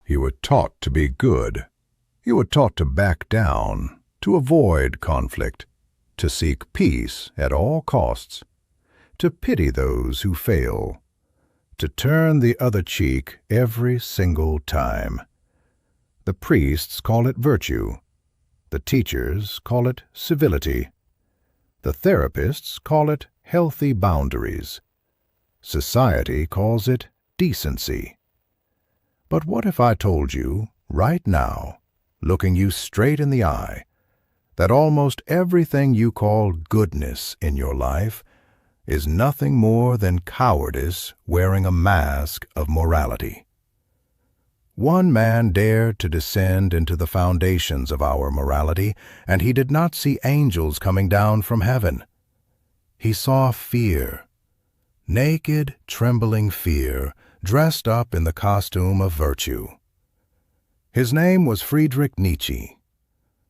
You were taught to be good. You were taught to back down, to avoid conflict, to seek peace at all costs, to pity those who fail, to turn the other cheek every single time. The priests call it virtue. The teachers call it civility. The therapists call it healthy boundaries. Society calls it decency. But what if I told you, right now, looking you straight in the eye, that almost everything you call goodness in your life is nothing more than cowardice wearing a mask of morality? One man dared to descend into the foundations of our morality, and he did not see angels coming down from heaven. He saw fear, naked, trembling fear, dressed up in the costume of virtue. His name was Friedrich Nietzsche.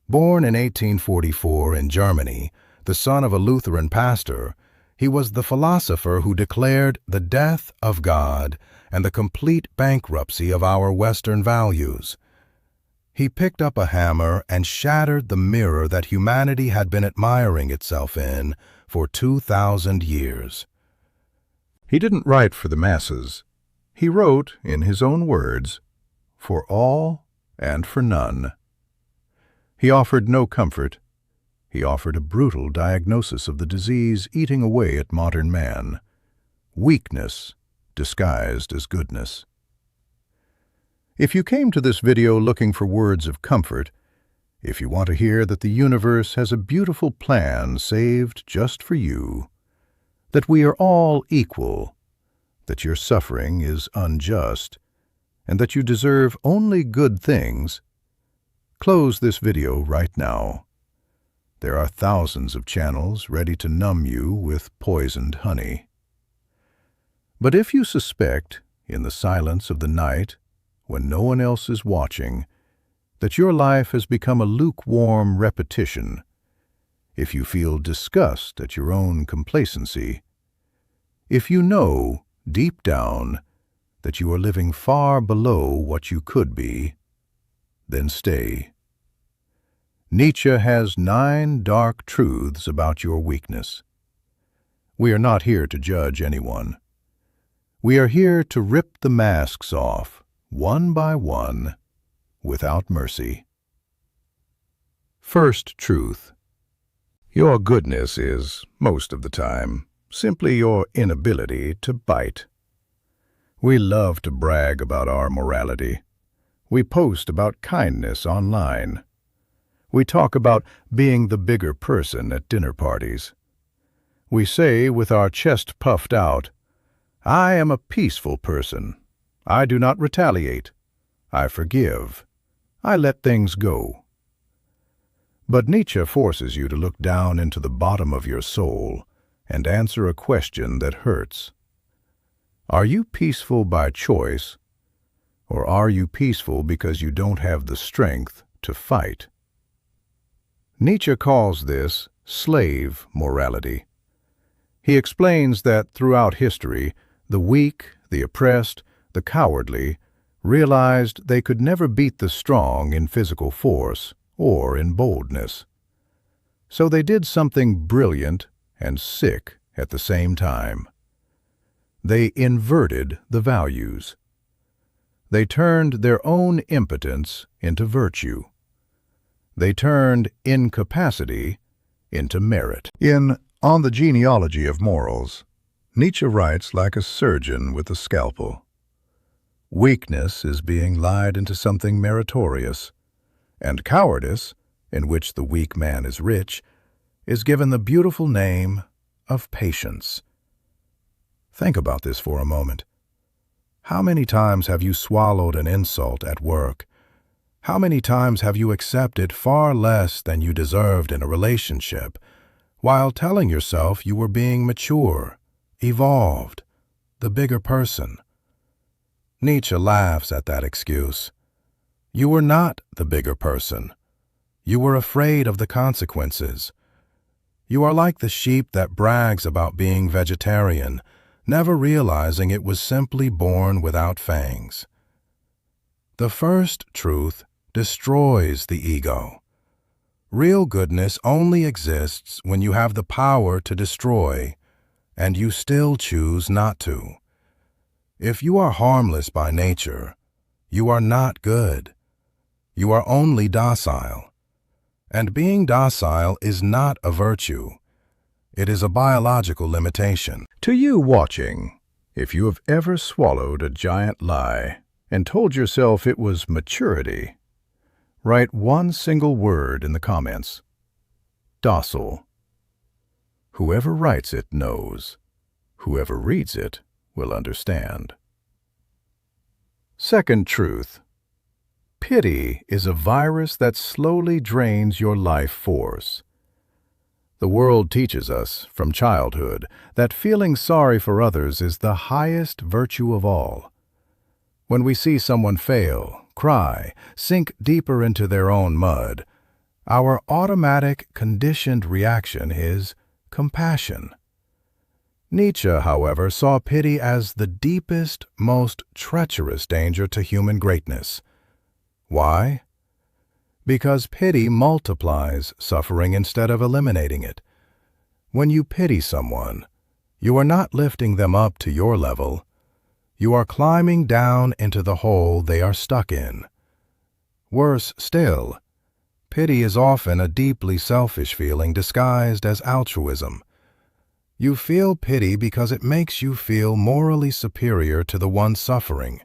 Born in 1844 in Germany, the son of a Lutheran pastor, he was the philosopher who declared the death of God and the complete bankruptcy of our Western values. He picked up a hammer and shattered the mirror that humanity had been admiring itself in for 2,000 years. He didn't write for the masses. He wrote, in his own words, for all and for none. He offered no comfort. He offered a brutal diagnosis of the disease eating away at modern man: weakness disguised as goodness. If you came to this video looking for words of comfort, if you want to hear that the universe has a beautiful plan saved just for you, that we are all equal, that your suffering is unjust, and that you deserve only good things, close this video right now. There are thousands of channels ready to numb you with poisoned honey. But if you suspect, in the silence of the night, when no one else is watching, that your life has become a lukewarm repetition, if you feel disgust at your own complacency, if you know, deep down, that you are living far below what you could be, then stay. Nietzsche has 9 dark truths about your weakness. We are not here to judge anyone. We are here to rip the masks off, one by one, without mercy. First truth. Your goodness is, most of the time, simply your inability to bite. We love to brag about our morality. We post about kindness online. We talk about being the bigger person at dinner parties. We say with our chest puffed out, "I am a peaceful person. I do not retaliate. I forgive. I let things go." But Nietzsche forces you to look down into the bottom of your soul and answer a question that hurts. Are you peaceful by choice, or are you peaceful because you don't have the strength to fight? Nietzsche calls this slave morality. He explains that throughout history, the weak, the oppressed, the cowardly realized they could never beat the strong in physical force or in boldness. So they did something brilliant and sick at the same time. They inverted the values. They turned their own impotence into virtue. They turned incapacity into merit. In On the Genealogy of Morals, Nietzsche writes like a surgeon with a scalpel. Weakness is being lied into something meritorious, and cowardice, in which the weak man is rich, is given the beautiful name of patience. Think about this for a moment. How many times have you swallowed an insult at work? How many times have you accepted far less than you deserved in a relationship, while telling yourself you were being mature, evolved, the bigger person? Nietzsche laughs at that excuse. You were not the bigger person. You were afraid of the consequences. You are like the sheep that brags about being vegetarian, never realizing it was simply born without fangs. The first truth destroys the ego. Real goodness only exists when you have the power to destroy, and you still choose not to. If you are harmless by nature, you are not good. You are only docile. And being docile is not a virtue. It is a biological limitation. To you watching, if you have ever swallowed a giant lie and told yourself it was maturity, write one single word in the comments. Docile. Whoever writes it knows. Whoever reads it will understand. Second truth. Pity is a virus that slowly drains your life force. The world teaches us, from childhood, that feeling sorry for others is the highest virtue of all. When we see someone fail, cry, sink deeper into their own mud, our automatic, conditioned reaction is compassion. Nietzsche, however, saw pity as the deepest, most treacherous danger to human greatness. Why? Because pity multiplies suffering instead of eliminating it. When you pity someone, you are not lifting them up to your level. You are climbing down into the hole they are stuck in. Worse still, pity is often a deeply selfish feeling disguised as altruism. You feel pity because it makes you feel morally superior to the one suffering.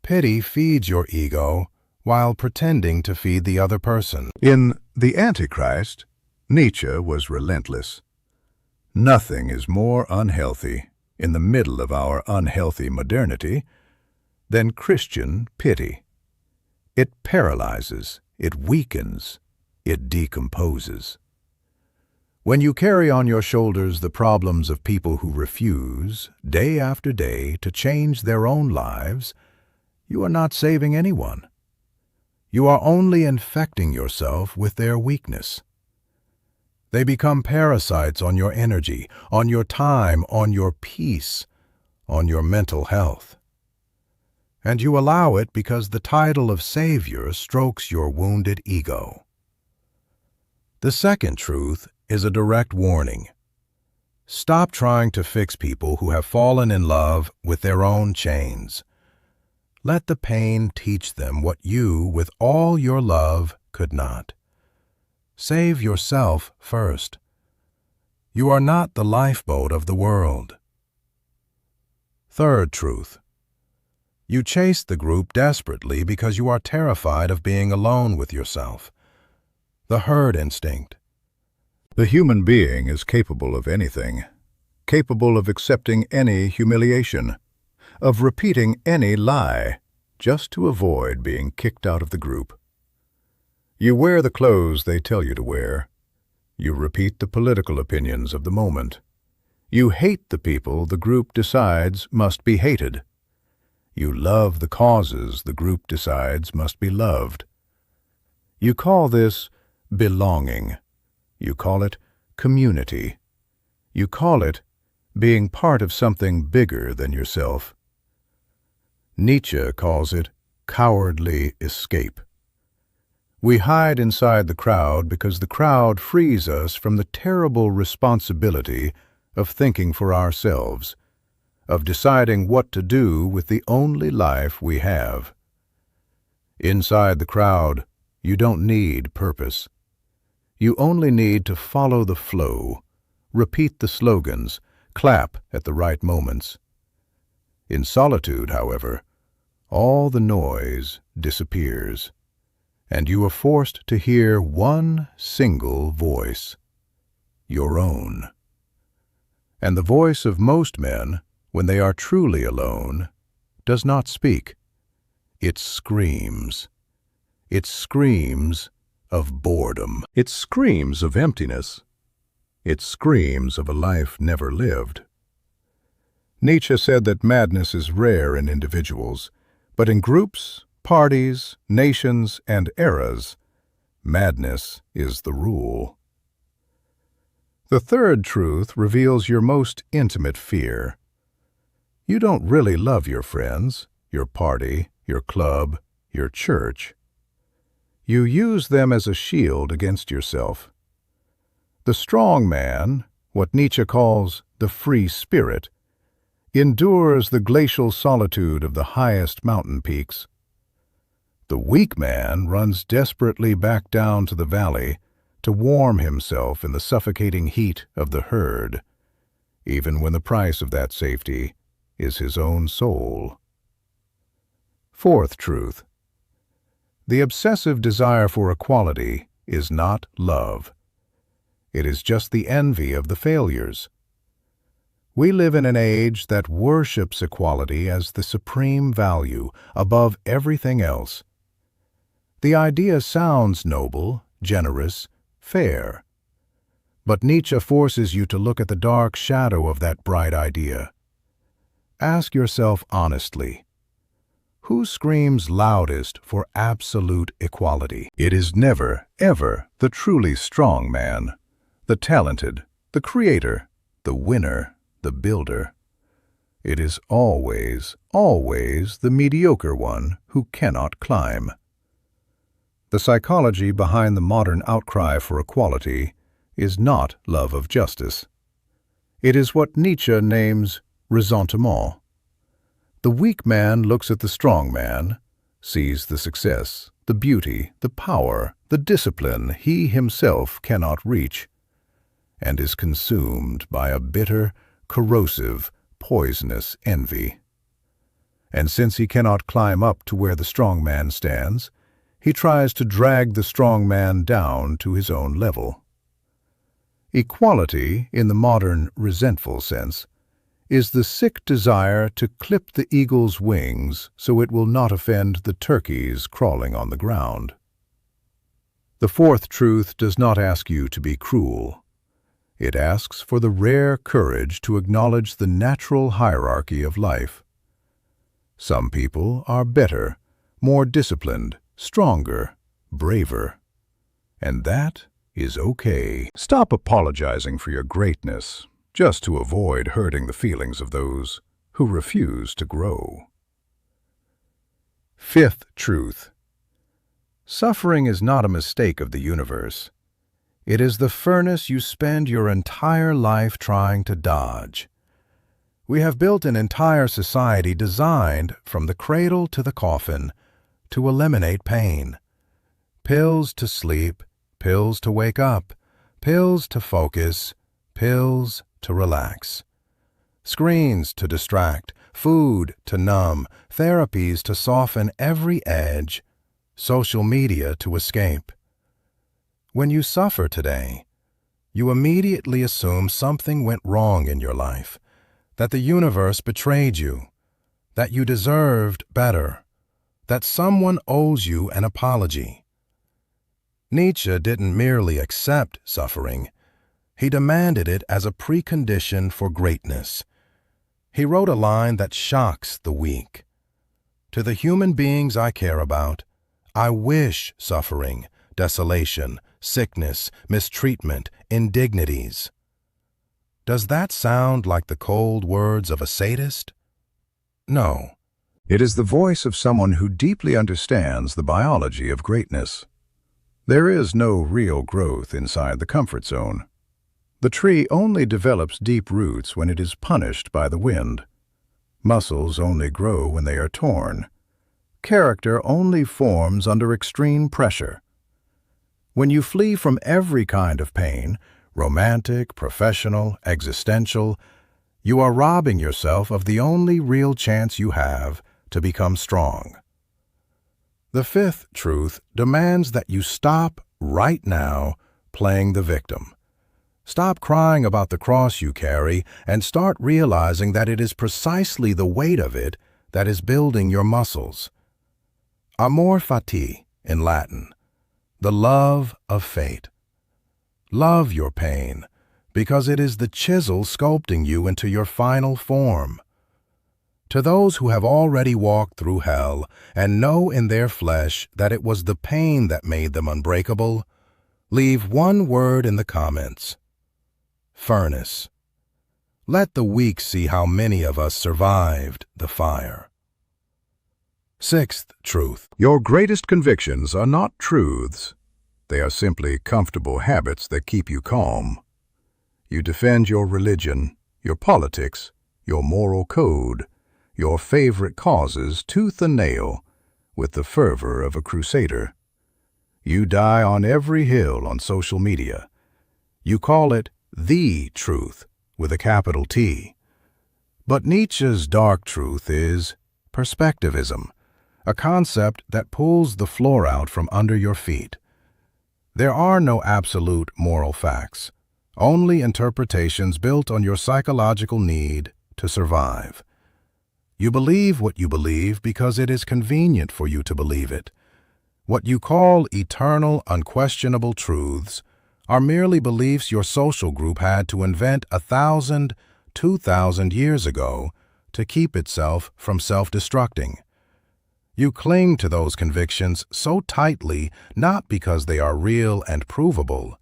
Pity feeds your ego while pretending to feed the other person. In The Antichrist, Nietzsche was relentless. Nothing is more unhealthy, in the middle of our unhealthy modernity, than Christian pity. It paralyzes, it weakens, it decomposes. When you carry on your shoulders the problems of people who refuse, day after day, to change their own lives, you are not saving anyone. You are only infecting yourself with their weakness. They become parasites on your energy, on your time, on your peace, on your mental health. And you allow it because the title of Savior strokes your wounded ego. The second truth is a direct warning. Stop trying to fix people who have fallen in love with their own chains. Let the pain teach them what you, with all your love, could not. Save yourself first. You are not the lifeboat of the world. Third truth. You chase the group desperately because you are terrified of being alone with yourself. The herd instinct. The human being is capable of anything, capable of accepting any humiliation, of repeating any lie, just to avoid being kicked out of the group. You wear the clothes they tell you to wear. You repeat the political opinions of the moment. You hate the people the group decides must be hated. You love the causes the group decides must be loved. You call this belonging. You call it community. You call it being part of something bigger than yourself. Nietzsche calls it cowardly escape. We hide inside the crowd because the crowd frees us from the terrible responsibility of thinking for ourselves, of deciding what to do with the only life we have. Inside the crowd, you don't need purpose. You only need to follow the flow, repeat the slogans, clap at the right moments. In solitude, however, all the noise disappears, and you are forced to hear one single voice, your own. And the voice of most men, when they are truly alone, does not speak. It screams. It screams of boredom. It screams of emptiness. It screams of a life never lived. Nietzsche said that madness is rare in individuals, but in groups, parties, nations, and eras, madness is the rule. The third truth reveals your most intimate fear. You don't really love your friends. your party, your club, your church. You use them as a shield against yourself. The strong man, what Nietzsche calls the free spirit, endures the glacial solitude of the highest mountain peaks. The weak man runs desperately back down to the valley to warm himself in the suffocating heat of the herd, even when the price of that safety is his own soul. Fourth truth. The obsessive desire for equality is not love. It is just the envy of the failures. We live in an age that worships equality as the supreme value above everything else. The idea sounds noble, generous, fair. But Nietzsche forces you to look at the dark shadow of that bright idea. Ask yourself honestly, who screams loudest for absolute equality? It is never, ever the truly strong man, the talented, the creator, the winner, the builder. It is always, always the mediocre one who cannot climb. The psychology behind the modern outcry for equality is not love of justice. It is what Nietzsche names ressentiment. The weak man looks at the strong man, sees the success, the beauty, the power, the discipline he himself cannot reach, and is consumed by a bitter, corrosive, poisonous envy. And since he cannot climb up to where the strong man stands, he tries to drag the strong man down to his own level. Equality, in the modern resentful sense, is the sick desire to clip the eagle's wings so it will not offend the turkeys crawling on the ground. The fourth truth does not ask you to be cruel. It asks for the rare courage to acknowledge the natural hierarchy of life. Some people are better, more disciplined, stronger, braver. And that is okay. Stop apologizing for your greatness just to avoid hurting the feelings of those who refuse to grow. Fifth truth. Suffering is not a mistake of the universe. It is the furnace you spend your entire life trying to dodge. We have built an entire society designed, from the cradle to the coffin, to eliminate pain. Pills to sleep, pills to wake up, pills to focus, pills to relax. Screens to distract, food to numb, therapies to soften every edge, social media to escape. When you suffer today, you immediately assume something went wrong in your life, that the universe betrayed you, that you deserved better, that someone owes you an apology. Nietzsche didn't merely accept suffering, he demanded it as a precondition for greatness. He wrote a line that shocks the weak. To the human beings I care about, I wish suffering, desolation, sickness, mistreatment, indignities. Does that sound like the cold words of a sadist? No. It is the voice of someone who deeply understands the biology of greatness. There is no real growth inside the comfort zone. The tree only develops deep roots when it is punished by the wind. Muscles only grow when they are torn. Character only forms under extreme pressure. When you flee from every kind of pain, romantic, professional, existential, you are robbing yourself of the only real chance you have to become strong. The fifth truth demands that you stop right now playing the victim. Stop crying about the cross you carry and start realizing that it is precisely the weight of it that is building your muscles. Amor fati in Latin, the love of fate. Love your pain, because it is the chisel sculpting you into your final form. To those who have already walked through hell and know in their flesh that it was the pain that made them unbreakable, leave one word in the comments. Furnace. Let the weak see how many of us survived the fire. Sixth truth. Your greatest convictions are not truths. They are simply comfortable habits that keep you calm. You defend your religion, your politics, your moral code, your favorite causes tooth and nail with the fervor of a crusader. You die on every hill on social media. You call it the truth with a capital T. But Nietzsche's dark truth is perspectivism, a concept that pulls the floor out from under your feet. There are no absolute moral facts, only interpretations built on your psychological need to survive. You believe what you believe because it is convenient for you to believe it. What you call eternal, unquestionable truths are merely beliefs your social group had to invent 1,000, 2,000 years ago to keep itself from self-destructing. You cling to those convictions so tightly not because they are real and provable,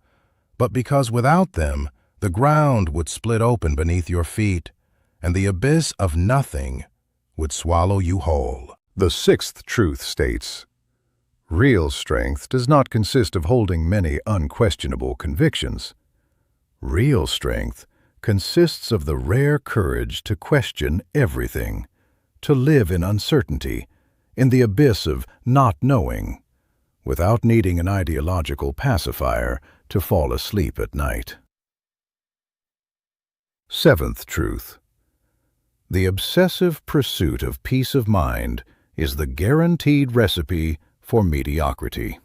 but because without them, the ground would split open beneath your feet, and the abyss of nothing would swallow you whole. The sixth truth states, real strength does not consist of holding many unquestionable convictions. Real strength consists of the rare courage to question everything, to live in uncertainty, in the abyss of not knowing, without needing an ideological pacifier to fall asleep at night. Seventh truth. The obsessive pursuit of peace of mind is the guaranteed recipe for mediocrity.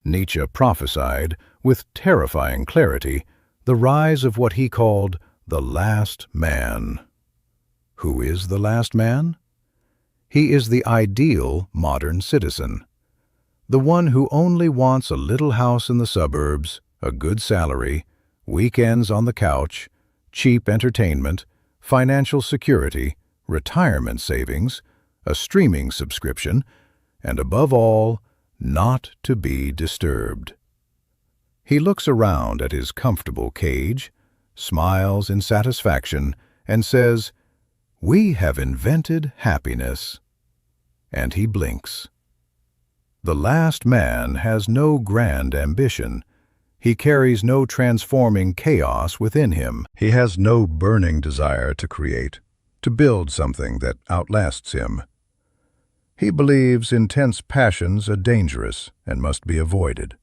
Nietzsche prophesied, with terrifying clarity, the rise of what he called the last man. Who is the last man? He is the ideal modern citizen, the one who only wants a little house in the suburbs, a good salary, weekends on the couch, cheap entertainment, financial security, retirement savings, a streaming subscription, and above all, not to be disturbed. He looks around at his comfortable cage, smiles in satisfaction, and says, "We have invented happiness." And he blinks. The last man has no grand ambition. He carries no transforming chaos within him. He has no burning desire to create, to build something that outlasts him. He believes intense passions are dangerous and must be avoided.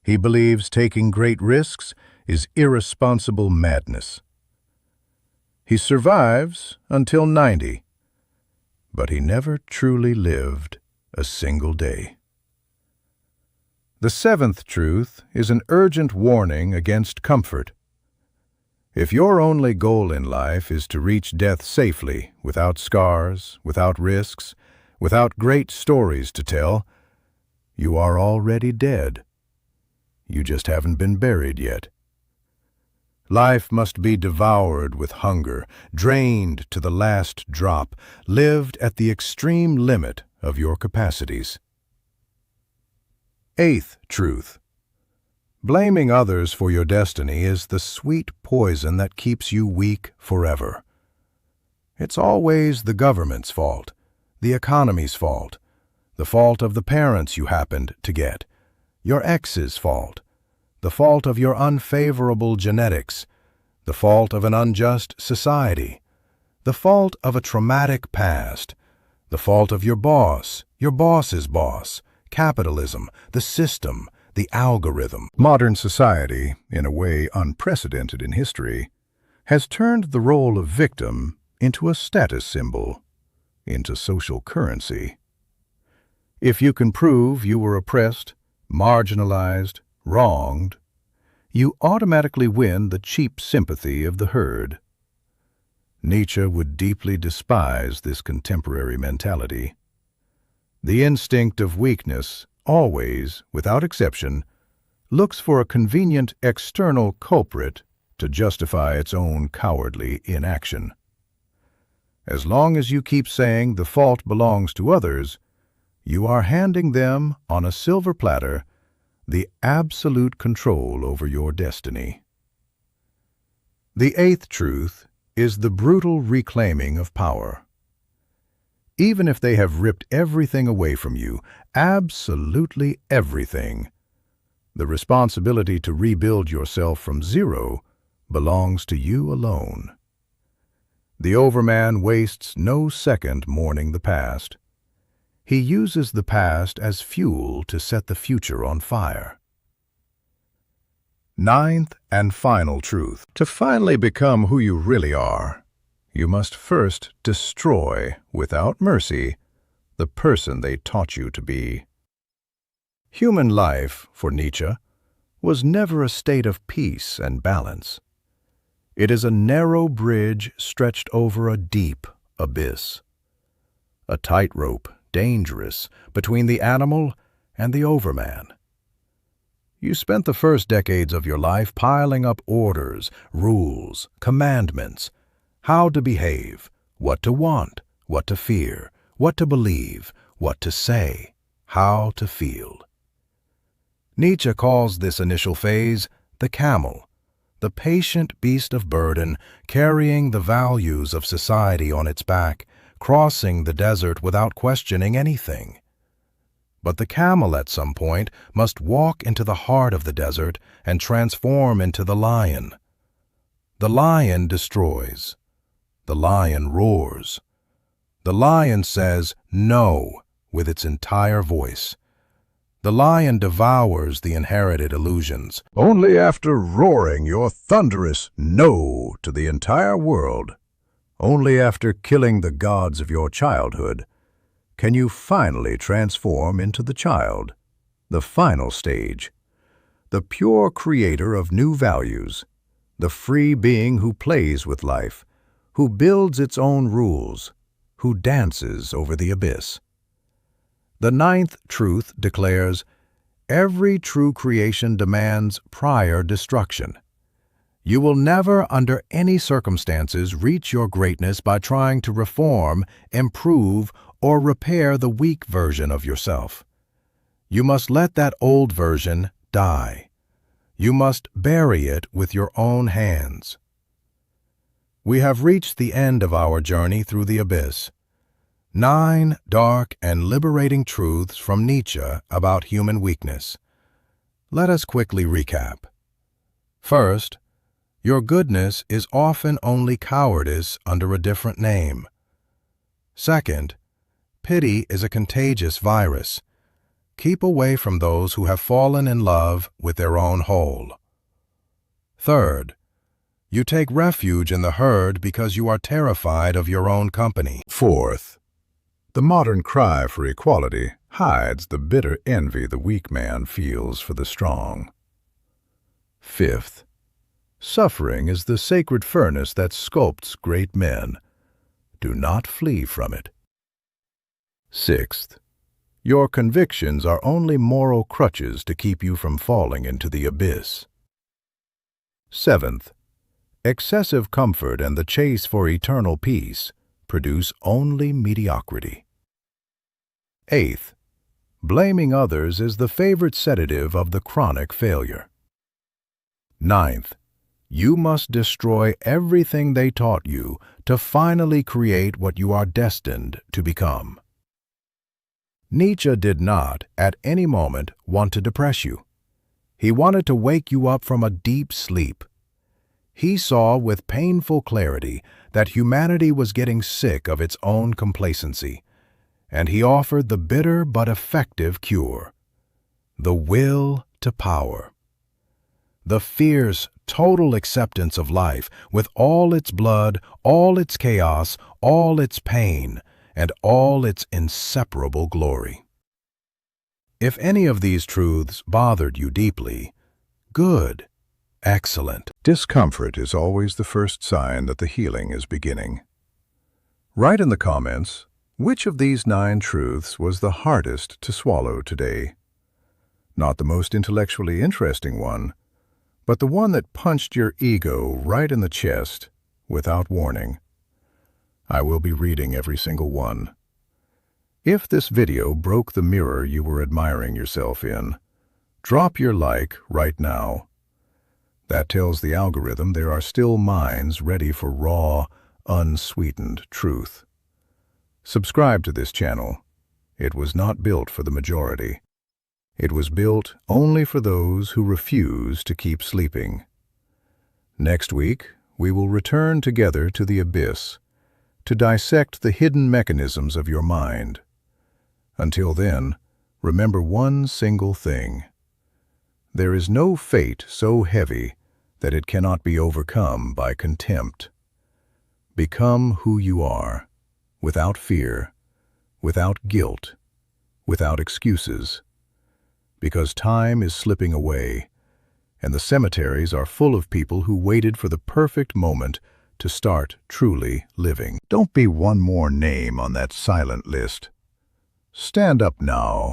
He believes taking great risks is irresponsible madness. He survives until 90, but he never truly lived a single day. The seventh truth is an urgent warning against comfort. If your only goal in life is to reach death safely, without scars, without risks, without great stories to tell, you are already dead. You just haven't been buried yet. Life must be devoured with hunger, drained to the last drop, lived at the extreme limit of your capacities. Eighth truth. Blaming others for your destiny is the sweet poison that keeps you weak forever. It's always the government's fault, the economy's fault, the fault of the parents you happened to get, your ex's fault, the fault of your unfavorable genetics, the fault of an unjust society, the fault of a traumatic past, the fault of your boss, your boss's boss, capitalism, the system, the algorithm. Modern society, in a way unprecedented in history, has turned the role of victim into a status symbol, into social currency. If you can prove you were oppressed, marginalized, wronged, you automatically win the cheap sympathy of the herd. Nietzsche would deeply despise this contemporary mentality. The instinct of weakness always, without exception, looks for a convenient external culprit to justify its own cowardly inaction. As long as you keep saying the fault belongs to others, you are handing them, on a silver platter, the absolute control over your destiny. The eighth truth is the brutal reclaiming of power. even if they have ripped everything away from you, absolutely everything. The responsibility to rebuild yourself from zero belongs to you alone. The overman wastes no second mourning the past. He uses the past as fuel to set the future on fire. Ninth and final truth. To finally become who you really are, you must first destroy, without mercy, the person they taught you to be. Human life, for Nietzsche, was never a state of peace and balance. It is a narrow bridge stretched over a deep abyss. A tightrope, dangerous, between the animal and the overman. You spent the first decades of your life piling up orders, rules, commandments, how to behave, what to want, what to fear, what to believe, what to say, how to feel. Nietzsche calls this initial phase the camel, the patient beast of burden carrying the values of society on its back, crossing the desert without questioning anything. But the camel at some point must walk into the heart of the desert and transform into the lion. The lion destroys. The lion roars. The lion says no with its entire voice. The lion devours the inherited illusions. Only after roaring your thunderous no to the entire world, only after killing the gods of your childhood, can you finally transform into the child, the final stage, the pure creator of new values, the free being who plays with life, who builds its own rules, who dances over the abyss. The ninth truth declares, every true creation demands prior destruction. You will never, under any circumstances, reach your greatness by trying to reform, improve, or repair the weak version of yourself. You must let that old version die. You must bury it with your own hands. We have reached the end of our journey through the abyss. 9 dark and liberating truths from Nietzsche about human weakness. Let us quickly recap. First, your goodness is often only cowardice under a different name. Second, pity is a contagious virus. Keep away from those who have fallen in love with their own whole. Third, you take refuge in the herd because you are terrified of your own company. Fourth, the modern cry for equality hides the bitter envy the weak man feels for the strong. Fifth, suffering is the sacred furnace that sculpts great men. Do not flee from it. Sixth, your convictions are only moral crutches to keep you from falling into the abyss. Seventh, excessive comfort and the chase for eternal peace produce only mediocrity. Eighth, blaming others is the favorite sedative of the chronic failure. Ninth, you must destroy everything they taught you to finally create what you are destined to become. Nietzsche did not, at any moment, want to depress you. He wanted to wake you up from a deep sleep. He saw with painful clarity that humanity was getting sick of its own complacency, and he offered the bitter but effective cure: the will to power. The fierce, total acceptance of life with all its blood, all its chaos, all its pain, and all its inseparable glory. If any of these truths bothered you deeply, good. Excellent. Discomfort is always the first sign that the healing is beginning. Write in the comments, which of these 9 truths was the hardest to swallow today? Not the most intellectually interesting one, but the one that punched your ego right in the chest without warning. I will be reading every single one. If this video broke the mirror you were admiring yourself in, drop your like right now. That tells the algorithm there are still minds ready for raw, unsweetened truth. Subscribe to this channel. It was not built for the majority. It was built only for those who refuse to keep sleeping. Next week, we will return together to the abyss to dissect the hidden mechanisms of your mind. Until then, remember one single thing. There is no fate so heavy that it cannot be overcome by contempt. Become who you are, without fear, without guilt, without excuses. Because time is slipping away, and the cemeteries are full of people who waited for the perfect moment to start truly living. Don't be one more name on that silent list. Stand up now.